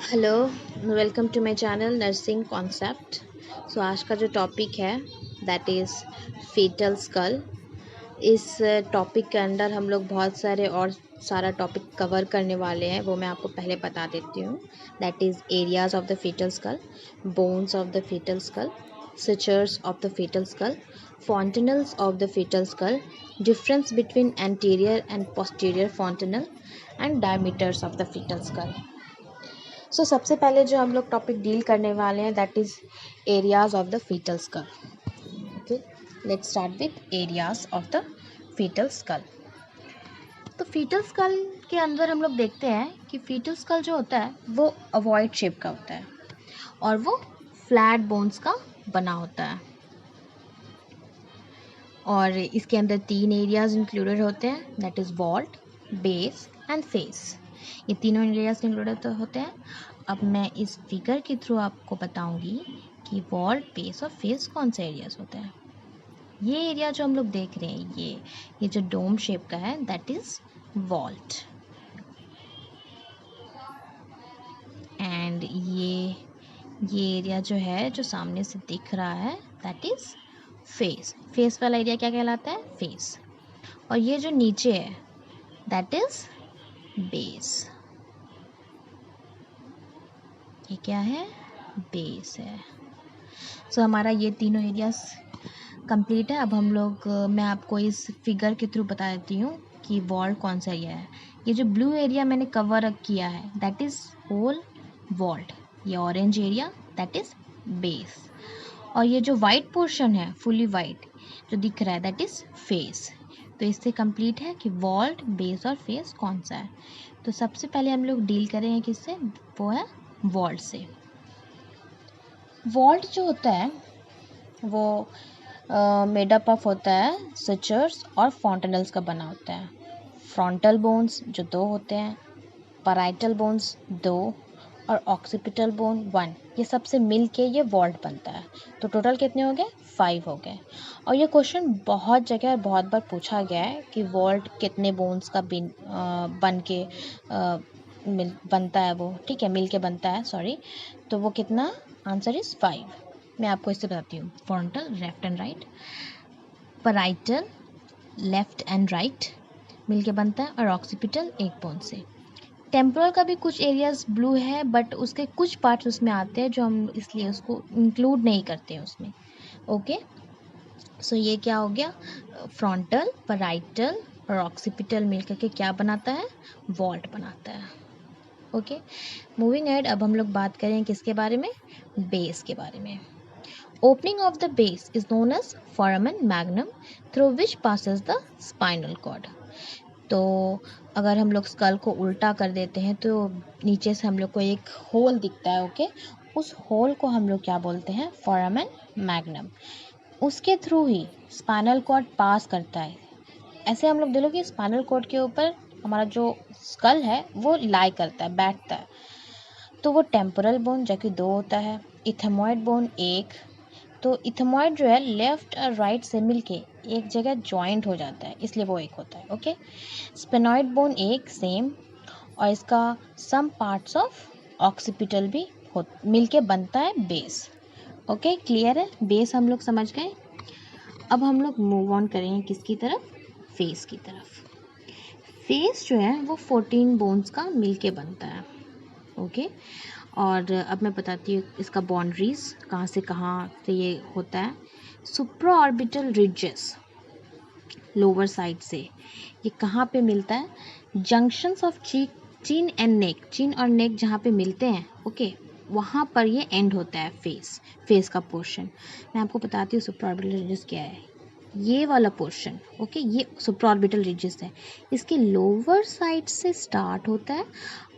Hello, welcome to my channel nursing concept. आज का जो टॉपिक है दैट इज़ फीटल स्कल। इस टॉपिक के अंदर हम लोग बहुत सारे और सारा टॉपिक कवर करने वाले हैं, वो मैं आपको पहले बता देती हूँ। That is areas of the fetal skull, bones of the fetal skull, sutures of the fetal skull, fontanelles of the fetal skull, difference between anterior and posterior fontanelle, and diameters of the fetal skull. सबसे पहले जो हम लोग topic deal करने वाले हैं that is areas of the fetal skull. Okay, let's start with areas of the fetal skull. तो fetal skull के अंदर हम लोग देखते हैं कि फीटल स्कल जो होता है वो अवॉइड शेप का होता है और वो फ्लैट बोन्स का बना होता है और इसके अंदर 3 एरियाज इंक्लूडेड होते हैं that is vault, base and face. ये तीनों एरियाज इंक्लूडेड होते हैं। अब मैं इस फिगर के थ्रू आपको बताऊंगी कि वॉल्ट, बेस और फेस कौन से एरियाज होते हैं। ये एरिया जो हम लोग देख रहे हैं ये जो डोम शेप का है दैट इज़ वॉल्ट एंड ये एरिया जो है जो सामने से दिख रहा है दैट इज़ फेस। फेस वाला एरिया क्या कहलाता है? फेस। और ये जो नीचे है दैट इज़ बेस। ये क्या है? बेस है। हमारा ये तीनों एरियाज कंप्लीट है। अब हम लोग मैं आपको इस फिगर के थ्रू बता देती हूँ कि वॉल्ट कौन सा एरिया है। ये जो ब्लू एरिया मैंने कवर अप किया है दैट इज़ होल वॉल्ट। ये orange area that is base और ये जो वाइट पोर्शन है फुली वाइट जो दिख रहा है दैट इज़ फेस। तो इससे कंप्लीट है कि वॉल्ट, बेस और फेस कौन सा है। तो सबसे पहले हम लोग डील करेंगे किससे? वो है वॉल्ट से। वॉल्ट जो होता है वो मेडअप ऑफ होता है सचर्स और फॉन्टेनल्स का बना होता है। फ्रंटल बोन्स जो 2 होते हैं, पैराइटल बोन्स 2 और ऑक्सीपिटल बोन 1, ये सबसे मिल के ये वॉल्ट बनता है। तो टोटल कितने हो गए? 5 हो गए। और ये क्वेश्चन बहुत जगह बहुत बार पूछा गया है कि वॉल्ट कितने बोन्स का बन के बनता है वो, ठीक है, मिल के बनता है, सॉरी। तो वो कितना? Answer is 5। मैं आपको इससे बताती हूँ। Frontal left and right, parietal left and right मिलके बनता है और ऑक्सीपिटल एक बोन से। टेम्पोरल का भी कुछ एरियाज ब्लू है बट उसके कुछ पार्ट्स उसमें आते हैं जो हम इसलिए उसको इंक्लूड नहीं करते हैं उसमें। ओके, ये क्या हो गया? फ्रंटल, पैराइटल और ऑक्सीपिटल मिलकर के क्या बनाता है? वॉल्ट बनाता है। Okay, moving ahead. अब हम लोग बात करें किसके बारे में? बेस के बारे में। Opening of the base is known as foramen magnum through which passes the spinal cord. तो अगर हम लोग स्कल को उल्टा कर देते हैं तो नीचे से हम लोग को एक होल दिखता है। ओके, उस होल को हम लोग क्या बोलते हैं? Foramen magnum. उसके थ्रू ही स्पाइनल कॉर्ड पास करता है। ऐसे हम लोग देखो कि स्पाइनल कॉर्ड के ऊपर हमारा जो स्कल है वो लाई करता है, बैठता है। तो वो टेम्पोरल बोन जो कि 2 होता है, इथेमॉइड बोन 1। तो इथेमॉइड जो है लेफ्ट और राइट से मिलके एक जगह जॉइंट हो जाता है, इसलिए वो एक होता है। ओके, स्पेनॉइड बोन 1 सेम और इसका सम पार्ट्स ऑफ ऑक्सीपिटल भी मिलके बनता है बेस। ओके, क्लियर है? बेस हम लोग समझ गए। अब हम लोग मूव ऑन करेंगे किसकी तरफ? फेस की तरफ। फेस जो है वो 14 बोन्स का मिलके बनता है। ओके, और अब मैं बताती हूँ इसका बाउंड्रीज कहाँ से ये होता है। Supra orbital ridges lower side से ये कहाँ पे मिलता है? Junctions of chin and neck. Chin और नेक जहाँ पे मिलते हैं, ओके, वहाँ पर ये एंड होता है फेस का पोर्शन। मैं आपको बताती हूँ सुप्रा ऑर्बिटल रिजेस क्या है। ये वाला पोर्शन, ओके, ये सुप्रा ऑर्बिटल रिजेस है। इसके लोअर साइड से स्टार्ट होता है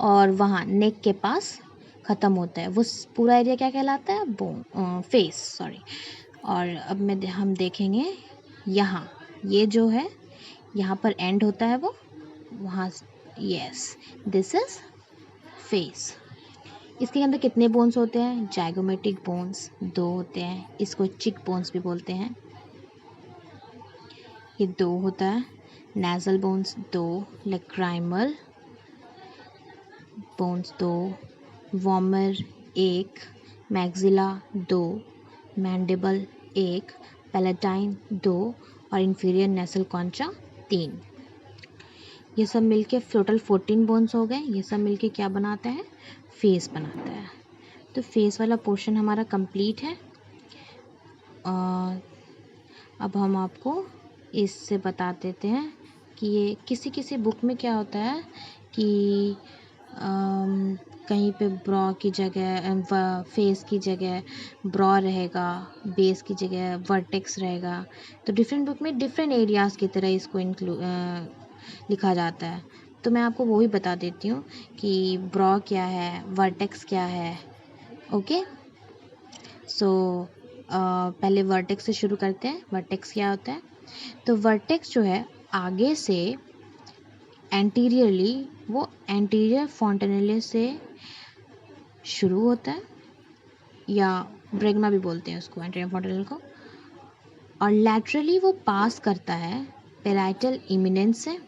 और वहाँ नेक के पास ख़त्म होता है। वो पूरा एरिया क्या कहलाता है? Face, sorry. और अब हम देखेंगे यहाँ ये जो है यहाँ पर एंड होता है वो वहाँ। Yes, this is face. इसके अंदर कितने बोन्स होते हैं? जाइगोमेटिक बोन्स 2 होते हैं। इसको चिक बोन्स भी बोलते हैं। ये 2 होता है। Nasal bones 2, lacrimal bones 2, वॉमर 1, maxilla 2, mandible 1, palatine 2 और इंफीरियर नेसल कॉन्चा 3। ये सब मिलके टोटल 14 बोन्स हो गए। ये सब मिलके क्या बनाता है? फेस बनाता है। तो फेस वाला पोर्शन हमारा कंप्लीट है। अब हम आपको इससे बता देते हैं कि ये किसी किसी बुक में क्या होता है कि कहीं पे ब्रॉ की जगह फेस की जगह ब्रॉ रहेगा, बेस की जगह वर्टेक्स रहेगा। तो डिफरेंट बुक में डिफरेंट एरियाज़ की तरह इसको लिखा जाता है। तो मैं आपको वो भी बता देती हूँ कि ब्रॉ क्या है, वर्टेक्स क्या है। ओके, सो पहले वर्टेक्स से शुरू करते हैं। वर्टेक्स क्या होता है? तो वर्टेक्स जो है आगे से एंटीरियरली, वो एंटीरियर फॉन्टेनेले से शुरू होता है, या ब्रेगमा भी बोलते हैं उसको, एंटीरियर फॉन्टेनेल को, और लैटरली वो पास करता है पेराइटल इमिनेंस से,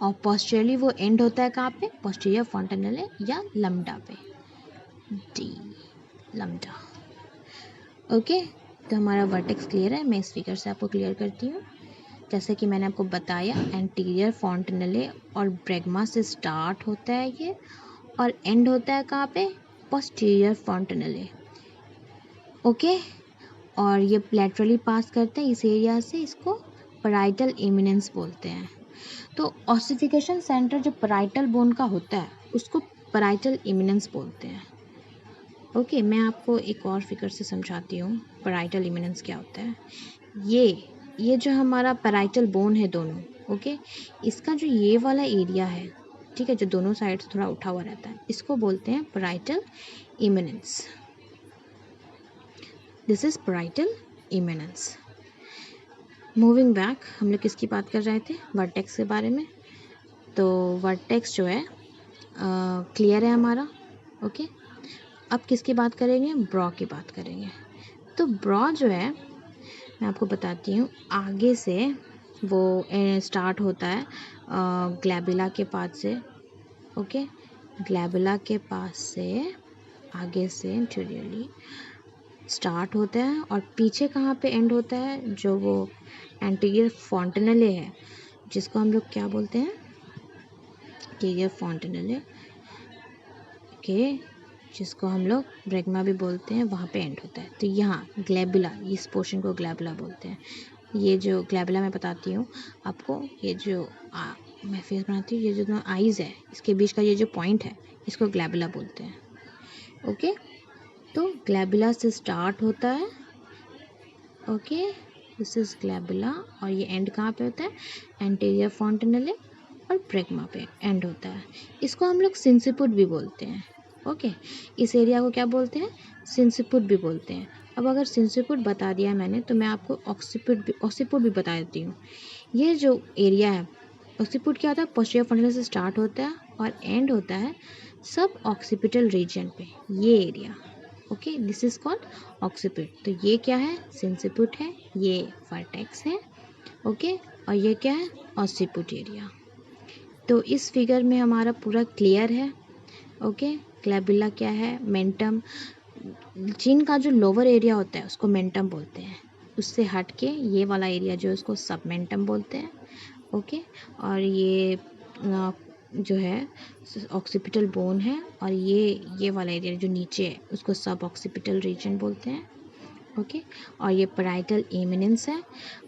और पोस्टीरियरली वो एंड होता है कहाँ पे? पोस्टीरियर फॉन्टेनेले या लम्डा पे, डी लम्डा। ओके, तो हमारा वर्टेक्स क्लियर है। मैं इस फिगर से आपको क्लियर करती हूँ। जैसे कि मैंने आपको बताया, एंटीरियर फॉन्टेनेले और ब्रेगमा से स्टार्ट होता है ये, और एंड होता है कहाँ पे? पोस्टीरियर फॉन्टेनेले। ओके, और ये लैटरली पास करते हैं इस एरिया से, इसको पैराइटल इमिनेंस बोलते हैं। तो ऑसिफिकेशन सेंटर जो पैराइटल बोन का होता है उसको पैराइटल इमिनेंस बोलते हैं। ओके, मैं आपको एक और फिगर से समझाती हूँ पैराइटल इमिनेंस क्या होता है। ये जो हमारा पैराइटल बोन है दोनों, ओके, इसका जो ये वाला एरिया है, ठीक है, जो दोनों साइड से थोड़ा उठा हुआ रहता है, इसको बोलते हैं parietal eminence. This is parietal eminence. Moving back, हम लोग किसकी बात कर रहे थे? वर्टेक्स के बारे में। तो वर्टेक्स जो है क्लियर है हमारा। ओके, अब किसकी बात करेंगे? ब्रॉ की बात करेंगे। तो ब्रॉ जो है, मैं आपको बताती हूँ, आगे से वो स्टार्ट होता है ग्लैबुला के पास से। ओके, ग्लैबुला के पास से आगे से एंटीरियरली स्टार्ट होता है, और पीछे कहाँ पे एंड होता है? जो वो एंटीरियर फॉन्टेनेले है, जिसको हम लोग क्या बोलते हैं? एंटीरियर फॉन्टेनेले के, जिसको हम लोग ब्रेगमा भी बोलते हैं, वहाँ पे एंड होता है। तो यहाँ ग्लैबुला, इस पोर्शन को ग्लैबुला बोलते हैं। ये जो ग्लैबुला मैं बताती हूँ आपको, ये जो मैं फेस बनाती हूँ, ये जो आईज़ है, इसके बीच का ये जो पॉइंट है, इसको ग्लैबुला बोलते हैं। ओके, तो ग्लैबुला से स्टार्ट होता है। ओके, दिस इज ग्लैबुला, और ये एंड कहाँ पे होता है? एंटीरियर फॉन्टेनेले और ब्रेगमा पे एंड होता है। इसको हम लोग सिंसिपुट भी बोलते हैं। ओके, इस एरिया को क्या बोलते हैं? सिंसिपुट भी बोलते हैं। अब अगर सिंसिपुट बता दिया मैंने, तो मैं आपको ऑक्सीपुट भी बता देती हूँ। ये जो एरिया है, ऑक्सीपुट क्या होता है? पोस्टीरियर फॉन्टेनेले से स्टार्ट होता है और एंड होता है सब ऑक्सीपिटल रीजन पे, ये area. Okay, this is called occiput. तो ये क्या है? सिंसिपुट है, ये वर्टेक्स है। ओके, और ये क्या है? Occiput area. तो इस फिगर में हमारा पूरा क्लियर है। ओके, ग्लैबुला क्या है? मेंटम, चिन का जो लोअर एरिया होता है उसको मेंटम बोलते हैं। उससे हट के ये वाला एरिया जो है उसको सबमेंटम बोलते हैं। ओके, और ये जो है ऑक्सीपिटल बोन है, और ये वाला एरिया जो नीचे है उसको सब ऑक्सीपिटल रीजन बोलते हैं। ओके, और ये पैराइटल इमिनेंस है।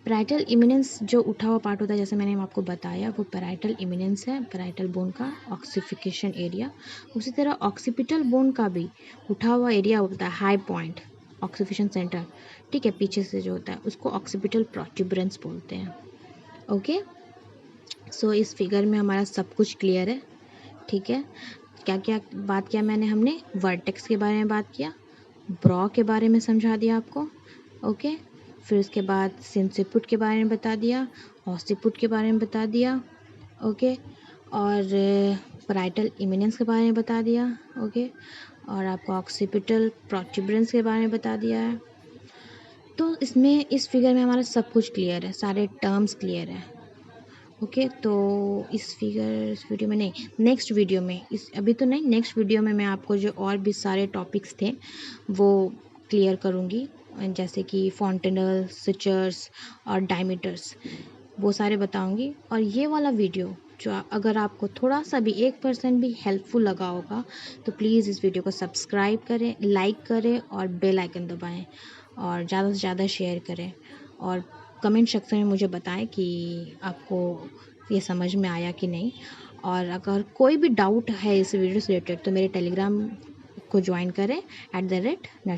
पैराइटल इमिनेंस जो उठा हुआ पार्ट होता है, जैसे मैंने आपको बताया, वो पैराइटल इमिनेंस है, पैराइटल बोन का ऑक्सीफिकेशन एरिया। उसी तरह ऑक्सीपिटल बोन का भी उठा हुआ एरिया होता है, हाई पॉइंट, ऑक्सीफिकेशन सेंटर, ठीक है, पीछे से जो होता है उसको ऑक्सीपिटल प्रोट्यूबरेंस बोलते हैं। ओके, सो इस फिगर में हमारा सब कुछ क्लियर है। ठीक है, क्या क्या बात किया मैंने? हमने वर्टेक्स के बारे में बात किया, ब्रॉ के बारे में समझा दिया आपको। ओके, फिर उसके बाद सिंसिपुट के बारे में बता दिया, ऑक्सीपुट के बारे में बता दिया। ओके, और पैराइटल इमिनेंस के बारे में बता दिया। ओके, और आपको ऑक्सीपिटल प्रोट्यूबरेंस के बारे में बता दिया है। तो इसमें इस फिगर में हमारा सब कुछ क्लियर है, सारे टर्म्स क्लियर है। ओके, तो इस वीडियो में नहीं, नेक्स्ट वीडियो में, इस अभी तो नहीं, नेक्स्ट वीडियो में मैं आपको जो और भी सारे टॉपिक्स थे वो क्लियर करूँगी, जैसे कि फॉन्टेनल, सुचर्स और डायमीटर्स, वो सारे बताऊँगी। और ये वाला वीडियो जो अगर आपको थोड़ा सा भी 1% भी हेल्पफुल लगा होगा तो प्लीज़ इस वीडियो को सब्सक्राइब करें, लाइक करें और बेल आइकन दबाएं और ज़्यादा से ज़्यादा शेयर करें और कमेंट सेक्शन में मुझे बताएं कि आपको ये समझ में आया कि नहीं। और अगर कोई भी डाउट है इस वीडियो से रिलेटेड तो मेरे टेलीग्राम को ज्वाइन करें @नेशनल